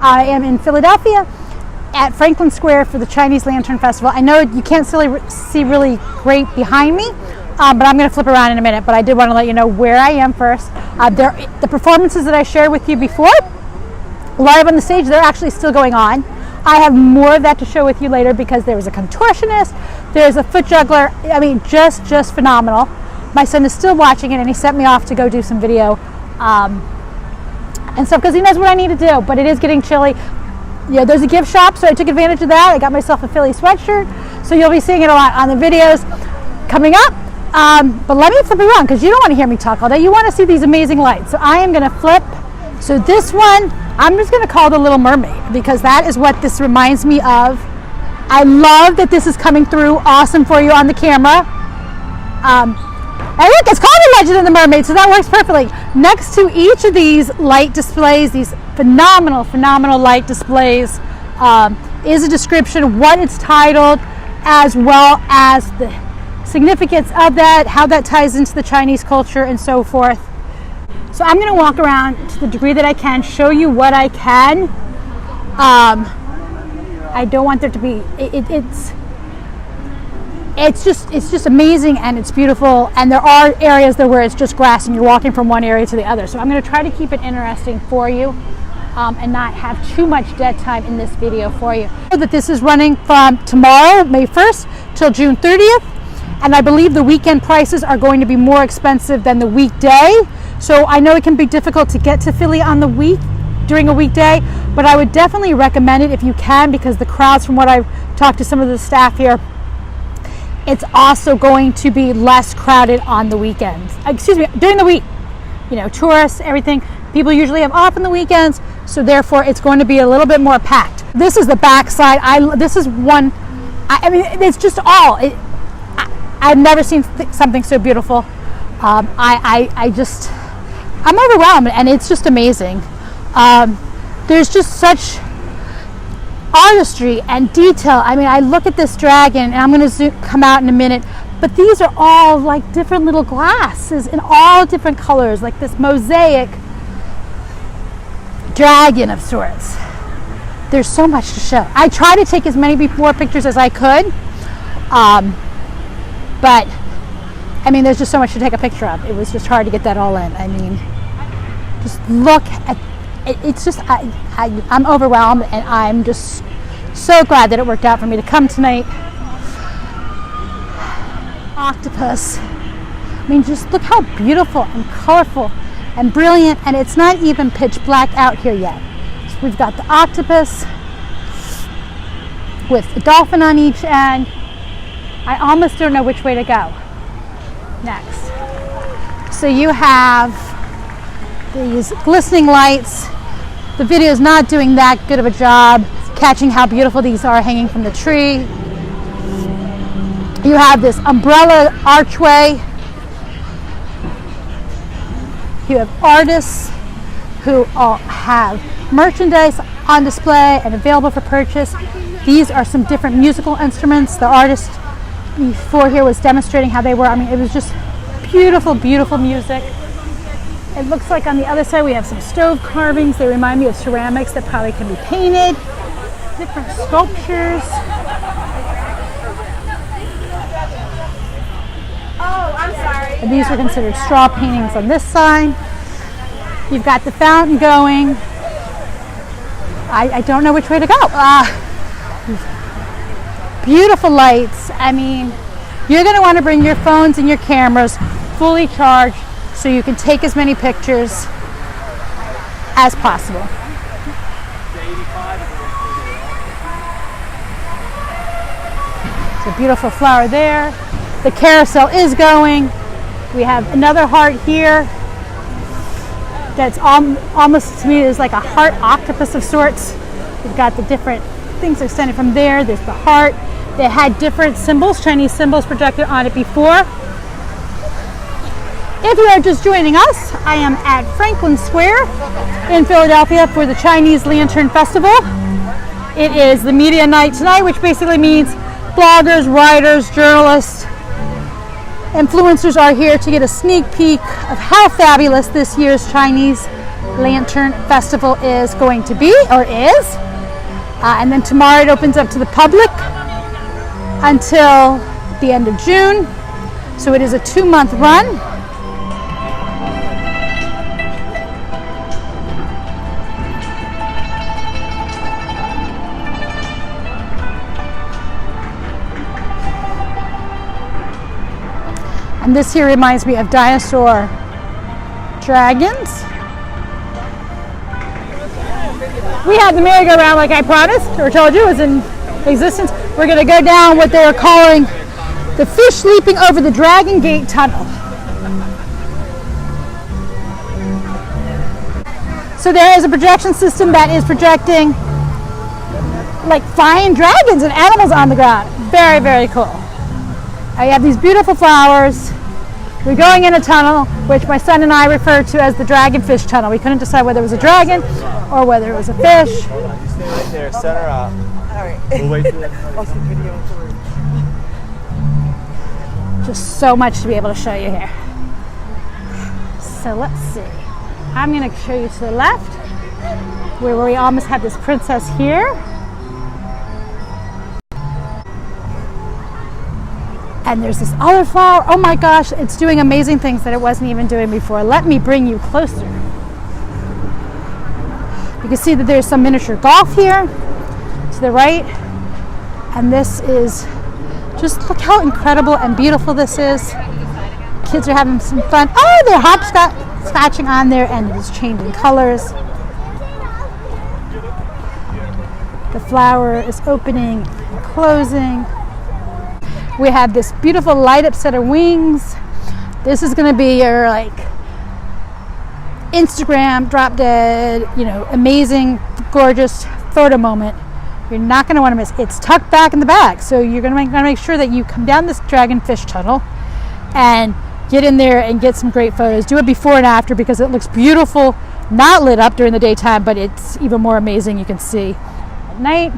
I am in Philadelphia at Franklin Square for the Chinese Lantern Festival. I know you can't see really great behind me, but I'm going to flip around in a minute. But I did want to let you know where I am first. The performances that I shared with you before, live on the stage, they're actually still going on. I have more of that to show with you later because there was a contortionist, there's a foot juggler. I mean, just phenomenal. My son is still watching it, and he sent me off to go do some video and stuff because he knows what I need to do. But it is getting chilly. Yeah, there's a gift shop, so I took advantage of that. I got myself a Philly sweatshirt, so you'll be seeing it a lot on the videos coming up. But let me flip around because you don't want to hear me talk all day. You want to see these amazing lights. So I am going to flip. So this one, I'm just going to call the Little Mermaid because that is what this reminds me of. I love that this is coming through awesome for you on the camera. And look, it's called The Legend of the Mermaid, so that works perfectly. Next to each of these light displays, these phenomenal light displays, is a description of what it's titled, as well as the significance of that, how that ties into the Chinese culture, and so forth. So I'm going to walk around to the degree that I can, show you what I can. I don't want there to be, it's just amazing, and it's beautiful, and there are areas there where it's just grass and you're walking from one area to the other. So I'm going to try to keep it interesting for you and not have too much dead time in this video for you. That this is running from tomorrow, May 1st, till June 30th, and I believe the weekend prices are going to be more expensive than the weekday. So I know it can be difficult to get to Philly on the during a weekday, but I would definitely recommend it if you can, because the crowds, from what I've talked to some of the staff here, it's also going to be less crowded on the weekends. Excuse me, during the week. You know, tourists, everything. People usually have off on the weekends, so therefore it's going to be a little bit more packed. This is the back side. This is one. I mean, it's just all. I've never seen something so beautiful. I'm overwhelmed, and it's just amazing. There's just such artistry and detail. I mean, I look at this dragon, and I'm going to come out in a minute, but these are all like different little glasses in all different colors, like this mosaic dragon of sorts. There's so much to show. I try to take as many more pictures as I could, but I mean, there's just so much to take a picture of. It was just hard to get that all in. I mean, just look at it. It's just, I'm overwhelmed, and I'm just so glad that it worked out for me to come tonight. Octopus. I mean, just look how beautiful and colorful and brilliant, and it's not even pitch black out here yet. So we've got the octopus with the dolphin on each end. I almost don't know which way to go next. So you have these glistening lights. The video is not doing that good of a job catching how beautiful these are hanging from the tree. You have this umbrella archway. You have artists who have merchandise on display and available for purchase. These are some different musical instruments. The artist before here was demonstrating how they were. I mean, it was just beautiful music. It looks like on the other side we have some stove carvings. They remind me of ceramics that probably can be painted. Different sculptures. Oh, I'm sorry. And these are considered straw paintings on this side. You've got the fountain going. I don't know which way to go. Beautiful lights. I mean, you're going to want to bring your phones and your cameras fully charged so you can take as many pictures as possible. It's a beautiful flower there. The carousel is going. We have another heart here that's almost, to me, is like a heart octopus of sorts. We've got the different things extended from there. There's the heart. They had different symbols, Chinese symbols projected on it before. If you are just joining us, I am at Franklin Square in Philadelphia for the Chinese Lantern Festival. It is the media night tonight, which basically means bloggers, writers, journalists, influencers are here to get a sneak peek of how fabulous this year's Chinese Lantern Festival is going to be, or is. And then tomorrow it opens up to the public until the end of June. So it is a 2-month run. And this here reminds me of dinosaur dragons. We have the merry-go-round like I promised or told you was in existence. We're going to go down what they are calling the fish leaping over the Dragon Gate Tunnel. So there is a projection system that is projecting like flying dragons and animals on the ground. Very, very cool. You have these beautiful flowers. We're going in a tunnel, which my son and I refer to as the dragonfish tunnel. We couldn't decide whether it was a dragon or whether it was a fish. You stay right there, center up. All right. We'll wait till I'll see video. Just so much to be able to show you here. So let's see. I'm going to show you to the left, where we almost have this princess here. And there's this other flower. Oh my gosh, it's doing amazing things that it wasn't even doing before. Let me bring you closer. You can see that there's some miniature golf here to the right. And this is, just look how incredible and beautiful this is. Kids are having some fun. Oh, they're hopscotching on there and it's changing colors. The flower is opening and closing. We have this beautiful light up set of wings. This is going to be your like Instagram drop dead, amazing, gorgeous photo moment. You're not going to want to miss. It's tucked back in the back, so you're going to make sure that you come down this dragonfish tunnel and get in there and get some great photos. Do it before and after because it looks beautiful, not lit up during the daytime, but it's even more amazing you can see at night.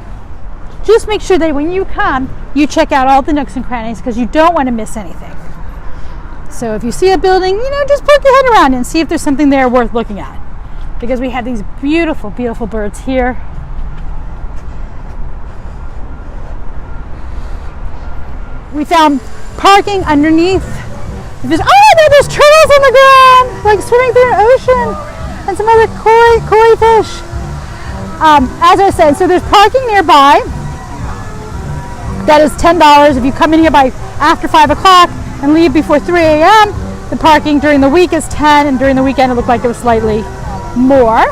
Just make sure that when you come, you check out all the nooks and crannies because you don't want to miss anything. So if you see a building, just poke your head around and see if there's something there worth looking at. Because we have these beautiful, beautiful birds here. We found parking underneath. There's turtles on the ground, like swimming through an ocean, and some other koi fish. As I said, so there's parking nearby. That is $10 if you come in here by after 5 o'clock and leave before 3 a.m. The parking during the week is $10, and during the weekend it looked like it was slightly more.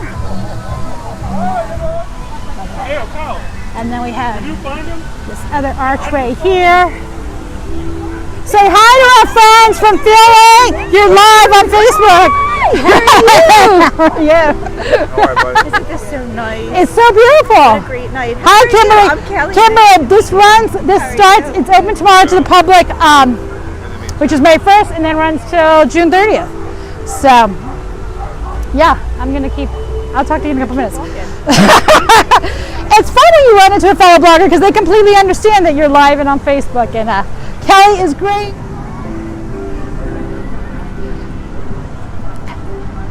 And then we have this other archway here. Say hi to our friends from Philly. You're live on Facebook. How are you? Isn't this so nice? It's so beautiful. What a great night. Hi, Kimberly. I'm Kelly. Kimberly, it's open tomorrow to the public, which is May 1st, and then runs till June 30th. So, yeah, I'll talk to you in a couple minutes. It's fun when you run into a fellow blogger because they completely understand that you're live and on Facebook, and Kelly is great.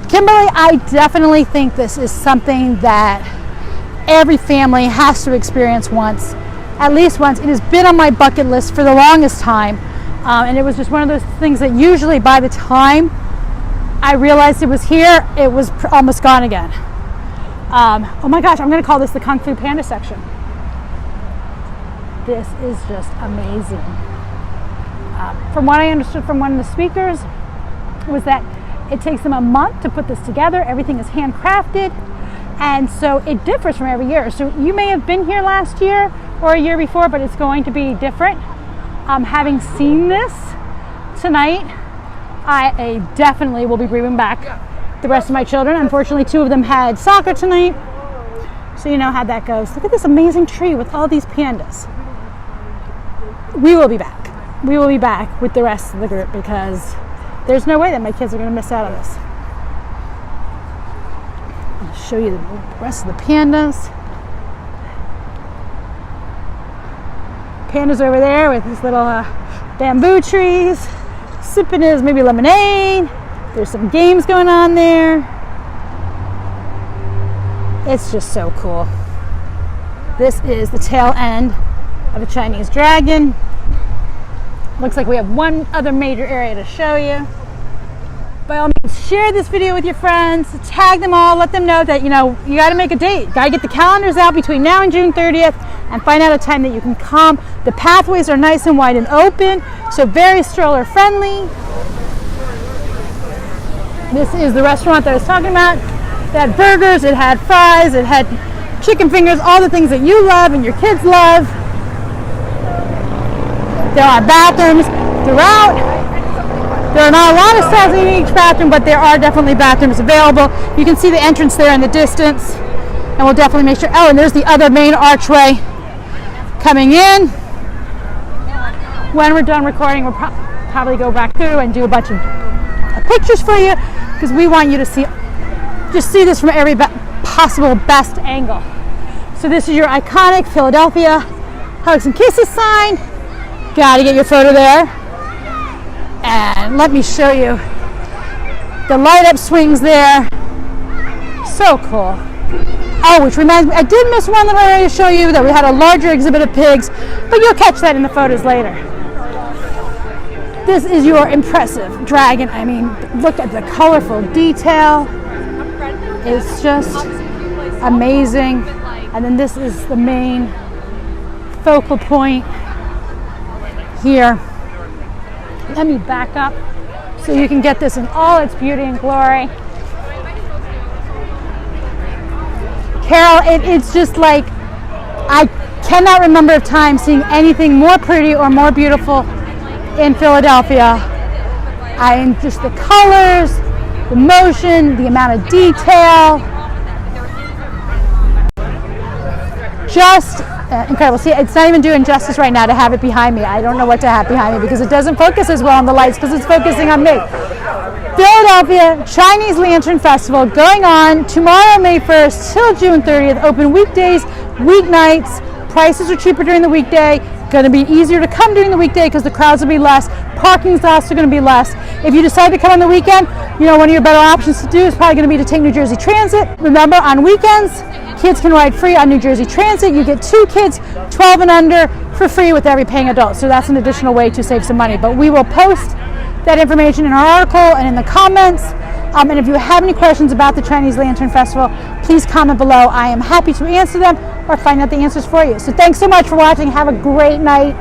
Kimberly, I definitely think this is something that every family has to experience once, at least once. It has been on my bucket list for the longest time, and it was just one of those things that usually by the time I realized it was here, it was almost gone again. Oh my gosh, I'm going to call this the Kung Fu Panda section. This is just amazing. From what I understood from one of the speakers was that it takes them a month to put this together. Everything is handcrafted, and so it differs from every year. So you may have been here last year or a year before, but it's going to be different. Having seen this tonight, I definitely will be bringing back the rest of my children. Unfortunately, 2 of them had soccer tonight, so you know how that goes. Look at this amazing tree with all these pandas. We will be back. We will be back with the rest of the group because there's no way that my kids are going to miss out on this. I'll show you the rest of the pandas. Pandas over there with these little bamboo trees, sipping his maybe lemonade. There's some games going on there. It's just so cool. This is the tail end of a Chinese dragon. Looks like we have one other major area to show you. By all means, share this video with your friends, tag them all, let them know that, you know, you got to make a date. Got to get the calendars out between now and June 30th and find out a time that you can come. The pathways are nice and wide and open, so very stroller friendly. This is the restaurant that I was talking about. It had burgers, it had fries, it had chicken fingers, all the things that you love and your kids love. There are bathrooms throughout. There are not a lot of stalls in each bathroom, but there are definitely bathrooms available. You can see the entrance there in the distance, and we'll definitely make sure. Oh, and there's the other main archway coming in. When we're done recording, we'll probably go back through and do a bunch of pictures for you, because we want you to see this from every possible best angle. So this is your iconic Philadelphia hugs and kisses sign. Gotta get your photo there. And let me show you the light up swings there. So cool. Oh, which reminds me, I did miss one that I wanted to show you, that we had a larger exhibit of pigs, but you'll catch that in the photos later. This is your impressive dragon. I mean, look at the colorful detail. It's just amazing. And then this is the main focal point here. Let me back up so you can get this in all its beauty and glory. Carol, it's just like, I cannot remember a time seeing anything more pretty or more beautiful in Philadelphia. Just the colors, the motion, the amount of detail. Just incredible. See, it's not even doing justice right now to have it behind me. I don't know what to have behind me because it doesn't focus as well on the lights because it's focusing on me. Philadelphia Chinese Lantern Festival going on tomorrow, May 1st till June 30th. Open weekdays, weeknights. Prices are cheaper during the weekday. Going to be easier to come during the weekday because the crowds will be less. Parking is also going to be less. If you decide to come on the weekend, you know, one of your better options to do is probably going to be to take New Jersey Transit. Remember, on weekends, kids can ride free on New Jersey Transit. You get 2 kids, 12 and under, for free with every paying adult. So that's an additional way to save some money. But we will post that information in our article and in the comments. And if you have any questions about the Chinese Lantern Festival, please comment below. I am happy to answer them or find out the answers for you. So thanks so much for watching. Have a great night.